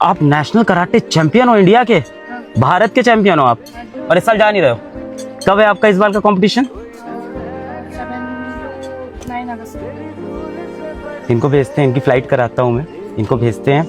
आप national karate champion हो India के, भारत के champion हो आप, और इस साल जा नहीं रहे हो। कब है आपका इस बार का कंपटीशन? 9 अगस्त। इनको भेजते हैं, इनकी फ्लाइट कराता हूँ मैं, इनको भेजते हैं।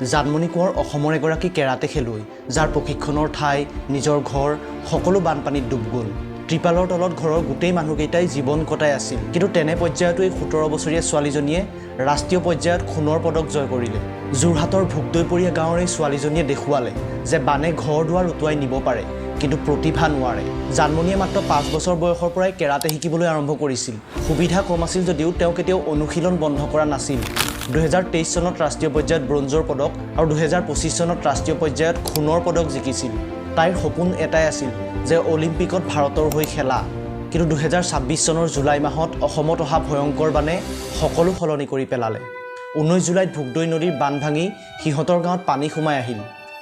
জানমনি কোঁৱৰ অসমৰ এগৰাকী কেৰাটে খেলুৱৈ, যাৰ প্ৰশিক্ষণৰ ঠাই, নিজৰ ঘৰ সকলো বানপানীত ডুব গ'ল। ত্ৰিপালৰ তলত ঘৰৰ গোটেই মানুহকেইটাই জীৱন কটাই আছিল, কিন্তু তেনে পৰ্যায়তো এই 17 বছৰীয়া ছোৱালীজনীয়ে ৰাষ্ট্ৰীয় পৰ্যায়ত সোণৰ পদক জয় কৰিলে। যোৰহাটৰ ভোগদৈপৰীয়া গাঁৱৰ এই ছোৱালীজনীয়ে দেখুৱালে যে বানে ঘৰ দুৱাৰ উটুৱাই নিব পাৰে, কিন্তু প্ৰতিভা নোৱাৰে। জানমনিয়ে মাত্ৰ 5 বছৰ বয়সৰ পৰাই কেৰাটে শিকিবলৈ আৰম্ভ কৰিছিল। সুবিধা কম আছিল যদিও তেওঁ কেতিয়াও অনুশীলন বন্ধ কৰা নাছিল। 2023 চনত ৰাষ্ট্ৰীয় পৰ্যায়ত ব্ৰঞ্জৰ পদক আৰু 2025 চনত ৰাষ্ট্ৰীয় পৰ্যায়ত সোণৰ পদক জিকিছিল। তাইৰ সপোন এটাই আছিল যে অলিম্পিকত ভাৰতৰ হৈ খেলা, কিন্তু 2026 চনৰ জুলাই মাহত অসমত অহা ভয়ংকৰ বানে সকলো সলনি কৰি পেলালে। 19 জুলাইত ভোগদৈ নদীৰ বান্ধ ভাঙি সিহঁতৰ গাঁৱত পানী সোমাই আহিল।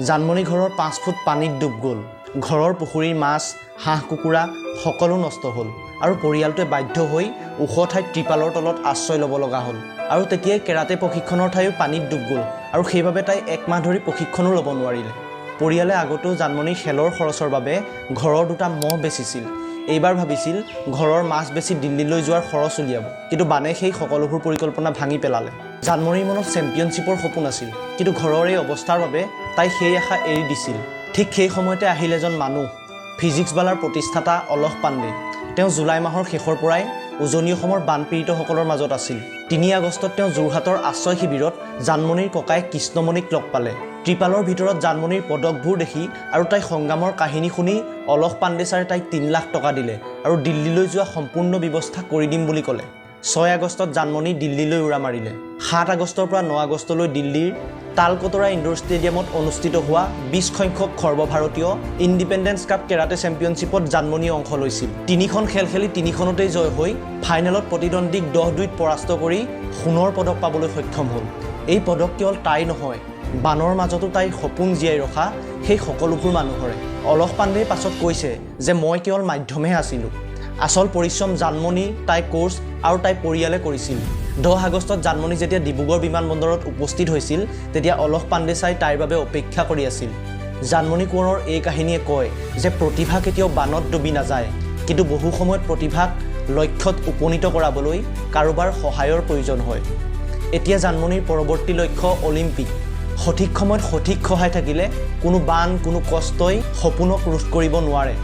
জানমনি ঘৰৰ 5 ফুট পানীত ডুব গ'ল। ঘৰৰ পুখুৰীৰ মাছ, হাঁহ কুকুৰা সকলো নষ্ট হ'ল আৰু পৰিয়ালটোৱে বাধ্য হৈ ওখ ঠাইত ত্ৰিপালৰ তলত আশ্ৰয় ল'ব লগা হ'ল। আৰু তেতিয়াই কেৰাটে প্ৰশিক্ষণৰ ঠাইও পানীত ডুব গ'ল আৰু সেইবাবে তাই 1 মাহ ধৰি প্ৰশিক্ষণো ল'ব নোৱাৰিলে। পৰিয়ালে আগতেও জানমনিৰ খেলৰ খৰচৰ বাবে ঘৰৰ 2টা মহ বেচিছিল। এইবাৰ ভাবিছিল ঘৰৰ মাছ বেচি দিল্লীলৈ যোৱাৰ খৰচ উলিয়াব, কিন্তু বানে সেই সকলোবোৰ পৰিকল্পনা ভাঙি পেলালে। জানমনিৰ মনত চেম্পিয়নশ্বিপৰ সপোন আছিল, কিন্তু ঘৰৰ এই অৱস্থাৰ বাবে তাই সেই আশা এৰি দিছিল। ঠিক সেই সময়তে আহিল এজন মানুহ, ফিজিক্সবালাৰ প্ৰতিষ্ঠাতা অলহ পাণ্ডে। তেওঁ জুলাই মাহৰ শেষৰ পৰাই উজনি অসমৰ বানপীড়িতসকলৰ মাজত আছিল। 3 আগষ্টত তেওঁ যোৰহাটৰ আশ্ৰয় শিবিৰত জানমনিৰ ককায়েক কৃষ্ণমণিক লগ পালে। ত্ৰিপালৰ ভিতৰত জানমনিৰ পদকবোৰ দেখি আৰু তাই সংগ্ৰামৰ কাহিনী শুনি অলহ পাণ্ডে ছাৰে তাইক 3 লাখ টকা দিলে আৰু দিল্লীলৈ যোৱা সম্পূৰ্ণ ব্যৱস্থা কৰি দিম বুলি ক'লে। 6 আগষ্টত জানমনি দিল্লীলৈ উৰা মাৰিলে। 7 আগষ্টৰ পৰা 9 আগষ্টলৈ দিল্লীৰ তালকটৰা ইনডোৰ ষ্টেডিয়ামত অনুষ্ঠিত হোৱা 20 সংখ্যক সৰ্বভাৰতীয় ইণ্ডিপেণ্ডেন্স কাপ কেৰাটে চেম্পিয়নশ্বিপত জানমনিয়ে অংশ লৈছিল। 3খন খেল খেলি 3খনতেই জয় হৈ ফাইনেলত প্ৰতিদ্বন্দ্বীক 10-2ত পৰাস্ত কৰি সোণৰ পদক পাবলৈ সক্ষম হ'ল। এই পদক কেৱল তাই নহয়, বানৰ মাজতো তাইৰ সপোন জীয়াই ৰখা সেই সকলোবোৰ মানুহৰে। অলহ পাণ্ডেই পাছত কৈছে যে মই কেৱল মাধ্যমহে আছিলোঁ, আচল পৰিশ্ৰম জানমনি, তাই কোচ আৰু তাই পৰিয়ালে কৰিছিল। 10 আগষ্টত জানমনি যেতিয়া ডিব্ৰুগড় বিমানবন্দৰত উপস্থিত হৈছিল, তেতিয়া অলহ পাণ্ডে ছাই তাইৰ বাবে অপেক্ষা কৰি আছিল। জানমনি কোঁৱৰৰ এই কাহিনীয়ে কয় যে প্ৰতিভা কেতিয়াও বানত ডুবি নাযায়, কিন্তু বহু সময়ত প্ৰতিভাক লক্ষ্যত উপনীত কৰাবলৈ কাৰোবাৰ সহায়ৰ প্ৰয়োজন হয়। এতিয়া জানমনিৰ পৰৱৰ্তী লক্ষ্য অলিম্পিক। সঠিক সময়ত সঠিক সহায় থাকিলে কোনো বান, কোনো কষ্টই সপোনক ৰোধ কৰিব নোৱাৰে।